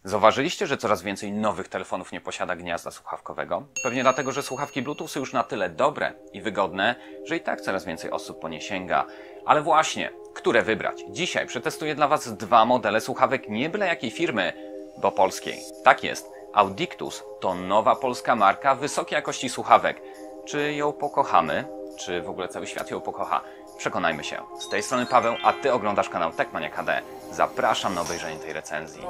Zauważyliście, że coraz więcej nowych telefonów nie posiada gniazda słuchawkowego? Pewnie dlatego, że słuchawki Bluetooth są już na tyle dobre i wygodne, że i tak coraz więcej osób po nie sięga. Ale właśnie, które wybrać? Dzisiaj przetestuję dla Was dwa modele słuchawek nie byle jakiej firmy, bo polskiej. Tak jest, Audictus to nowa polska marka wysokiej jakości słuchawek. Czy ją pokochamy? Czy w ogóle cały świat ją pokocha? Przekonajmy się. Z tej strony Paweł, a Ty oglądasz kanał Techmania HD. Zapraszam na obejrzenie tej recenzji.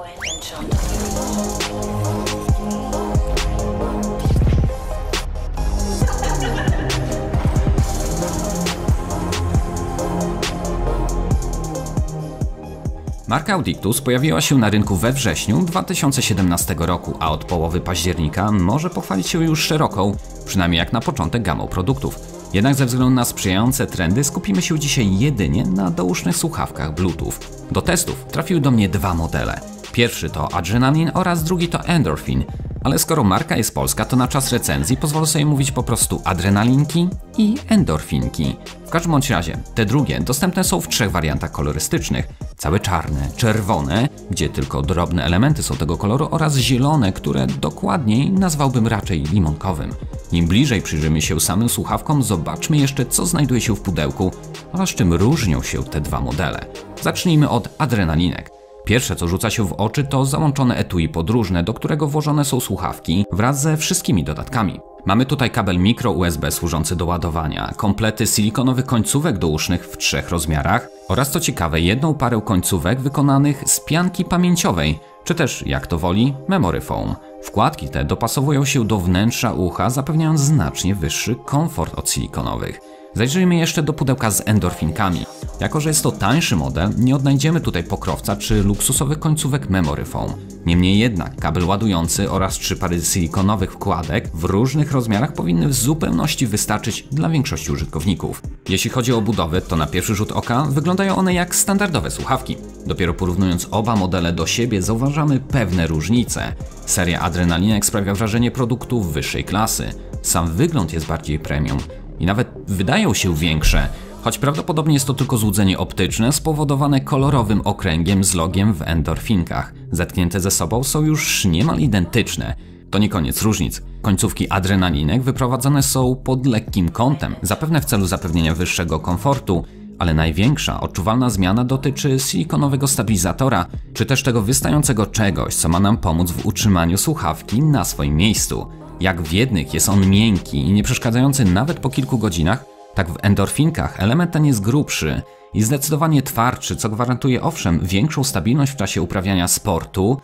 Marka Audictus pojawiła się na rynku we wrześniu 2017 roku, a od połowy października może pochwalić się już szeroką, przynajmniej jak na początek, gamą produktów. Jednak ze względu na sprzyjające trendy skupimy się dzisiaj jedynie na dousznych słuchawkach Bluetooth. Do testów trafiły do mnie dwa modele. Pierwszy to Adrenaline oraz drugi to Endorphin. Ale skoro marka jest polska, to na czas recenzji pozwolę sobie mówić po prostu adrenalinki i endorfinki. W każdym bądź razie, te drugie dostępne są w trzech wariantach kolorystycznych. Całe czarne, czerwone, gdzie tylko drobne elementy są tego koloru, oraz zielone, które dokładniej nazwałbym raczej limonkowym. Im bliżej przyjrzymy się samym słuchawkom, zobaczmy jeszcze, co znajduje się w pudełku oraz czym różnią się te dwa modele. Zacznijmy od adrenalinek. Pierwsze, co rzuca się w oczy, to załączone etui podróżne, do którego włożone są słuchawki wraz ze wszystkimi dodatkami. Mamy tutaj kabel mikro USB służący do ładowania, komplety silikonowych końcówek dousznych w trzech rozmiarach oraz, co ciekawe, jedną parę końcówek wykonanych z pianki pamięciowej, czy też, jak to woli, memory foam. Wkładki te dopasowują się do wnętrza ucha, zapewniając znacznie wyższy komfort od silikonowych. Zajrzyjmy jeszcze do pudełka z endorfinkami. Jako że jest to tańszy model, nie odnajdziemy tutaj pokrowca czy luksusowych końcówek memory foam. Niemniej jednak kabel ładujący oraz trzy pary silikonowych wkładek w różnych rozmiarach powinny w zupełności wystarczyć dla większości użytkowników. Jeśli chodzi o budowę, to na pierwszy rzut oka wyglądają one jak standardowe słuchawki. Dopiero porównując oba modele do siebie, zauważamy pewne różnice. Seria adrenalinek sprawia wrażenie produktu wyższej klasy. Sam wygląd jest bardziej premium i nawet wydają się większe, choć prawdopodobnie jest to tylko złudzenie optyczne spowodowane kolorowym okręgiem z logiem w endorfinkach. Zetknięte ze sobą są już niemal identyczne. To nie koniec różnic. Końcówki adrenalinek wyprowadzone są pod lekkim kątem, zapewne w celu zapewnienia wyższego komfortu, ale największa odczuwalna zmiana dotyczy silikonowego stabilizatora, czy też tego wystającego czegoś, co ma nam pomóc w utrzymaniu słuchawki na swoim miejscu. Jak w jednych jest on miękki i nie przeszkadzający nawet po kilku godzinach, tak w endorfinkach element ten jest grubszy i zdecydowanie twardszy, co gwarantuje owszem większą stabilność w czasie uprawiania sportu,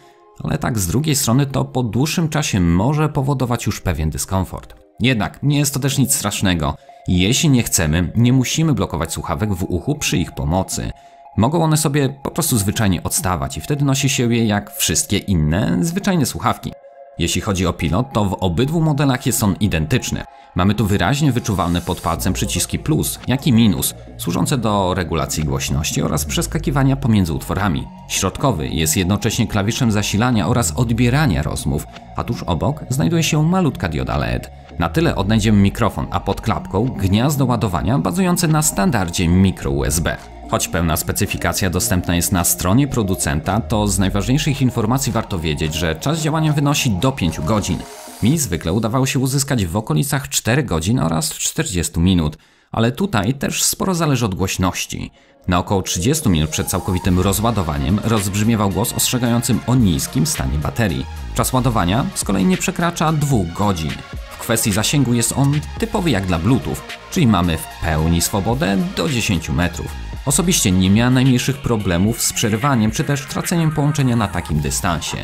ale tak z drugiej strony to po dłuższym czasie może powodować już pewien dyskomfort. Jednak nie jest to też nic strasznego. Jeśli nie chcemy, nie musimy blokować słuchawek w uchu przy ich pomocy. Mogą one sobie po prostu zwyczajnie odstawać i wtedy nosi się je jak wszystkie inne zwyczajne słuchawki. Jeśli chodzi o pilot, to w obydwu modelach jest on identyczny. Mamy tu wyraźnie wyczuwalne pod palcem przyciski plus, jak i minus, służące do regulacji głośności oraz przeskakiwania pomiędzy utworami. Środkowy jest jednocześnie klawiszem zasilania oraz odbierania rozmów, a tuż obok znajduje się malutka dioda LED. Na tyle odnajdziemy mikrofon, a pod klapką gniazdo ładowania bazujące na standardzie mikro USB. Choć pełna specyfikacja dostępna jest na stronie producenta, to z najważniejszych informacji warto wiedzieć, że czas działania wynosi do 5 godzin. Mi zwykle udawało się uzyskać w okolicach 4 godzin oraz 40 minut, ale tutaj też sporo zależy od głośności. Na około 30 minut przed całkowitym rozładowaniem rozbrzmiewał głos ostrzegającym o niskim stanie baterii. Czas ładowania z kolei nie przekracza 2 godzin. W kwestii zasięgu jest on typowy jak dla Bluetooth, czyli mamy w pełni swobodę do 10 metrów. Osobiście nie miałem najmniejszych problemów z przerywaniem czy też traceniem połączenia na takim dystansie.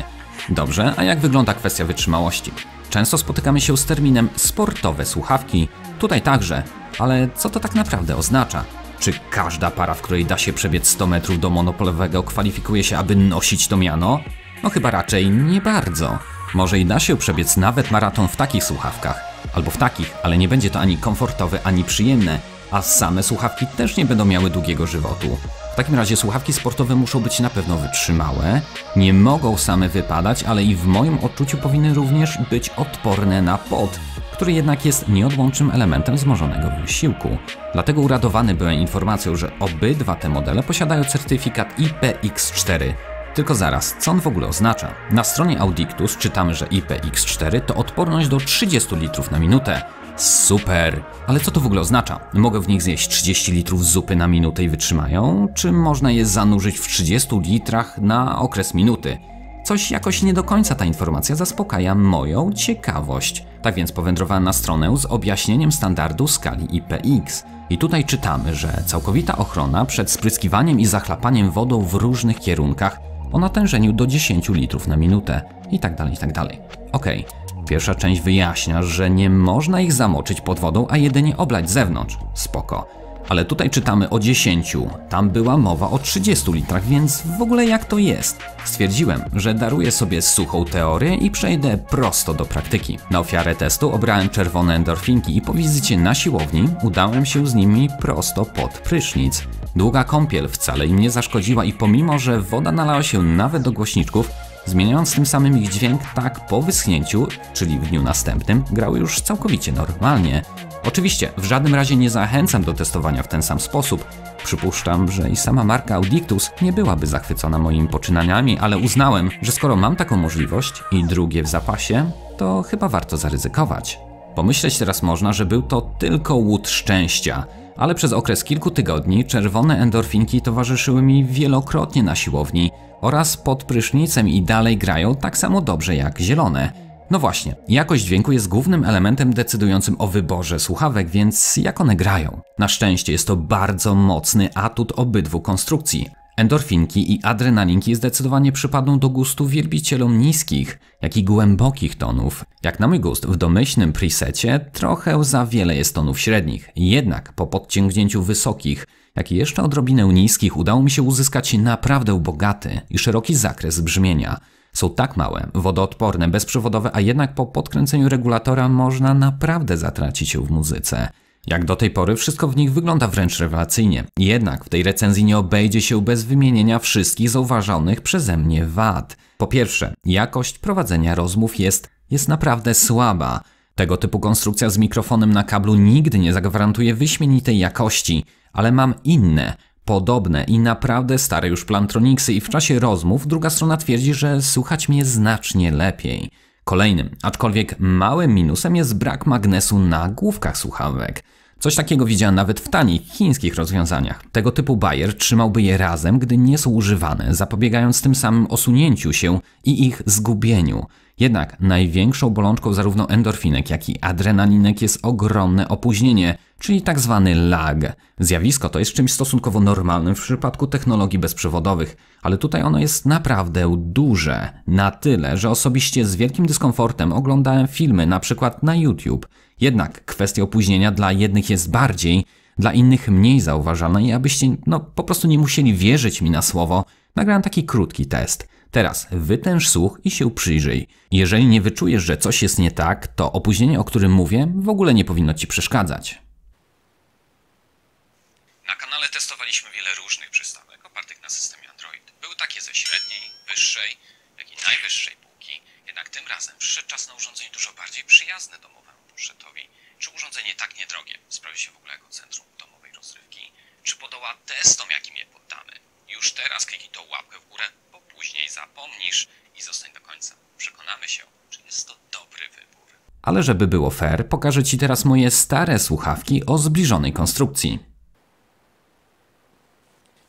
Dobrze, a jak wygląda kwestia wytrzymałości? Często spotykamy się z terminem sportowe słuchawki, tutaj także, ale co to tak naprawdę oznacza? Czy każda para, w której da się przebiec 100 metrów do monopolowego, kwalifikuje się, aby nosić to miano? No chyba raczej nie bardzo. Może i da się przebiec nawet maraton w takich słuchawkach, albo w takich, ale nie będzie to ani komfortowe, ani przyjemne, a same słuchawki też nie będą miały długiego żywotu. W takim razie słuchawki sportowe muszą być na pewno wytrzymałe, nie mogą same wypadać, ale i w moim odczuciu powinny również być odporne na pot, który jednak jest nieodłącznym elementem wzmożonego wysiłku. Dlatego uradowany byłem informacją, że obydwa te modele posiadają certyfikat IPX4. Tylko zaraz, co on w ogóle oznacza? Na stronie Audictus czytamy, że IPX4 to odporność do 30 litrów na minutę. Super! Ale co to w ogóle oznacza? Mogę w nich zjeść 30 litrów zupy na minutę i wytrzymają? Czy można je zanurzyć w 30 litrach na okres minuty? Coś jakoś nie do końca ta informacja zaspokaja moją ciekawość. Tak więc powędrowałem na stronę z objaśnieniem standardu skali IPX. I tutaj czytamy, że całkowita ochrona przed spryskiwaniem i zachlapaniem wodą w różnych kierunkach o natężeniu do 10 litrów na minutę i tak dalej, i tak dalej. Okej, pierwsza część wyjaśnia, że nie można ich zamoczyć pod wodą, a jedynie oblać z zewnątrz. Spoko. Ale tutaj czytamy o 10, tam była mowa o 30 litrach, więc w ogóle jak to jest? Stwierdziłem, że daruję sobie suchą teorię i przejdę prosto do praktyki. Na ofiarę testu obrałem czerwone endorfinki i po wizycie na siłowni udałem się z nimi prosto pod prysznic. Długa kąpiel wcale im nie zaszkodziła i pomimo, że woda nalała się nawet do głośniczków, zmieniając tym samym ich dźwięk, tak po wyschnięciu, czyli w dniu następnym, grały już całkowicie normalnie. Oczywiście w żadnym razie nie zachęcam do testowania w ten sam sposób. Przypuszczam, że i sama marka Audictus nie byłaby zachwycona moimi poczynaniami, ale uznałem, że skoro mam taką możliwość i drugie w zapasie, to chyba warto zaryzykować. Pomyśleć teraz można, że był to tylko łód szczęścia, ale przez okres kilku tygodni czerwone endorfinki towarzyszyły mi wielokrotnie na siłowni oraz pod prysznicem i dalej grają tak samo dobrze jak zielone. No właśnie, jakość dźwięku jest głównym elementem decydującym o wyborze słuchawek, więc jak one grają? Na szczęście jest to bardzo mocny atut obydwu konstrukcji. Endorfinki i adrenalinki zdecydowanie przypadną do gustu wielbicielom niskich, jak i głębokich tonów. Jak na mój gust w domyślnym presecie trochę za wiele jest tonów średnich, jednak po podciągnięciu wysokich, jak i jeszcze odrobinę niskich udało mi się uzyskać naprawdę bogaty i szeroki zakres brzmienia. Są tak małe, wodoodporne, bezprzewodowe, a jednak po podkręceniu regulatora można naprawdę zatracić się w muzyce. Jak do tej pory wszystko w nich wygląda wręcz rewelacyjnie. Jednak w tej recenzji nie obejdzie się bez wymienienia wszystkich zauważonych przeze mnie wad. Po pierwsze, jakość prowadzenia rozmów jest naprawdę słaba. Tego typu konstrukcja z mikrofonem na kablu nigdy nie zagwarantuje wyśmienitej jakości, ale mam inne, podobne i naprawdę stare już Plantronicsy i w czasie rozmów druga strona twierdzi, że słuchać mnie znacznie lepiej. Kolejnym, aczkolwiek małym minusem jest brak magnesu na główkach słuchawek. Coś takiego widziałem nawet w tanich chińskich rozwiązaniach. Tego typu bajer trzymałby je razem, gdy nie są używane, zapobiegając tym samym osunięciu się i ich zgubieniu. Jednak największą bolączką zarówno endorfinek, jak i adrenalinek jest ogromne opóźnienie, czyli tak zwany lag. Zjawisko to jest czymś stosunkowo normalnym w przypadku technologii bezprzewodowych, ale tutaj ono jest naprawdę duże. Na tyle, że osobiście z wielkim dyskomfortem oglądałem filmy na przykład na YouTube. Jednak kwestia opóźnienia dla jednych jest bardziej, dla innych mniej zauważalna i abyście po prostu nie musieli wierzyć mi na słowo, nagrałem taki krótki test. Teraz wytęż słuch i się przyjrzyj. Jeżeli nie wyczujesz, że coś jest nie tak, to opóźnienie, o którym mówię, w ogóle nie powinno Ci przeszkadzać. Na kanale testowaliśmy wiele różnych przystawek opartych na systemie Android. Były takie ze średniej, wyższej, jak i najwyższej półki. Jednak tym razem przyszedł czas na urządzenie dużo bardziej przyjazne domowemu budżetowi. Czy urządzenie tak niedrogie sprawi się w ogóle jako centrum domowej rozrywki? Czy podoła testom, jakim je poddamy? Już teraz kliknij tą łapkę w górę, bo później zapomnisz i zostań do końca. Przekonamy się, czy jest to dobry wybór. Ale żeby było fair, pokażę Ci teraz moje stare słuchawki o zbliżonej konstrukcji.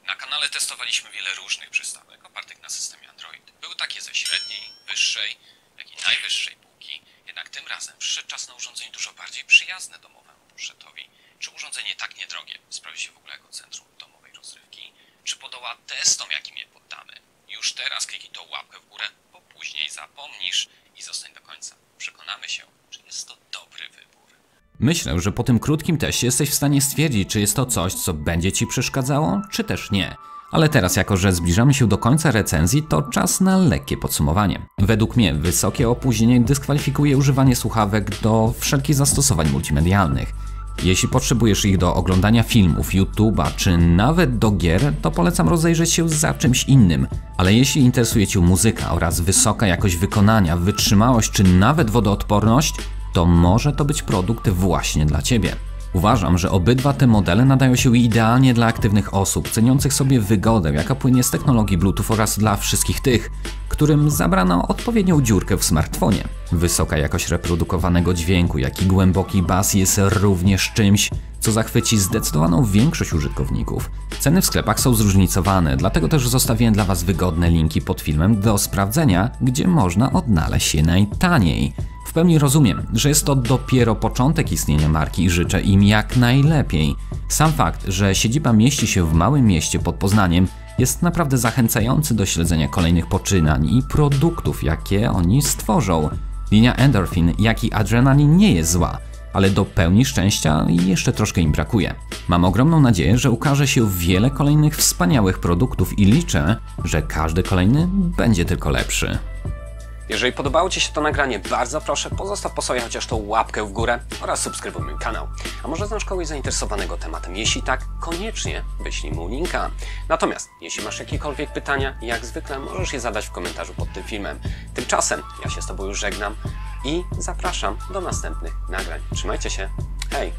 Na kanale testowaliśmy wiele różnych przystawek opartych na systemie Android. Były takie ze średniej, wyższej, jak i najwyższej półki. Jednak tym razem przyszedł czas na urządzenie dużo bardziej przyjazne domowemu budżetowi. Czy urządzenie tak niedrogie sprawi się w ogóle jako centrum domowej rozrywki? Czy podoła testom, jakim je poddamy? Już teraz kliknij tą łapkę w górę, bo później zapomnisz i zostań do końca. Przekonamy się, czy jest to dobry wybór. Myślę, że po tym krótkim teście jesteś w stanie stwierdzić, czy jest to coś, co będzie Ci przeszkadzało, czy też nie. Ale teraz, jako że zbliżamy się do końca recenzji, to czas na lekkie podsumowanie. Według mnie wysokie opóźnienie dyskwalifikuje używanie słuchawek do wszelkich zastosowań multimedialnych. Jeśli potrzebujesz ich do oglądania filmów, YouTube'a czy nawet do gier, to polecam rozejrzeć się za czymś innym. Ale jeśli interesuje Cię muzyka oraz wysoka jakość wykonania, wytrzymałość czy nawet wodoodporność, to może to być produkt właśnie dla Ciebie. Uważam, że obydwa te modele nadają się idealnie dla aktywnych osób, ceniących sobie wygodę, jaka płynie z technologii Bluetooth oraz dla wszystkich tych, którym zabrano odpowiednią dziurkę w smartfonie. Wysoka jakość reprodukowanego dźwięku, jak i głęboki bas jest również czymś, co zachwyci zdecydowaną większość użytkowników. Ceny w sklepach są zróżnicowane, dlatego też zostawiłem dla Was wygodne linki pod filmem do sprawdzenia, gdzie można odnaleźć je najtaniej. W pełni rozumiem, że jest to dopiero początek istnienia marki i życzę im jak najlepiej. Sam fakt, że siedziba mieści się w małym mieście pod Poznaniem, jest naprawdę zachęcający do śledzenia kolejnych poczynań i produktów, jakie oni stworzą. Linia Endorphin, jak i Adrenaline nie jest zła, ale do pełni szczęścia jeszcze troszkę im brakuje. Mam ogromną nadzieję, że ukaże się wiele kolejnych wspaniałych produktów i liczę, że każdy kolejny będzie tylko lepszy. Jeżeli podobało Ci się to nagranie, bardzo proszę pozostaw po sobie chociaż tą łapkę w górę oraz subskrybuj mój kanał. A może znasz kogoś zainteresowanego tematem? Jeśli tak, koniecznie wyślij mu linka. Natomiast jeśli masz jakiekolwiek pytania, jak zwykle możesz je zadać w komentarzu pod tym filmem. Tymczasem ja się z Tobą już żegnam i zapraszam do następnych nagrań. Trzymajcie się, hej!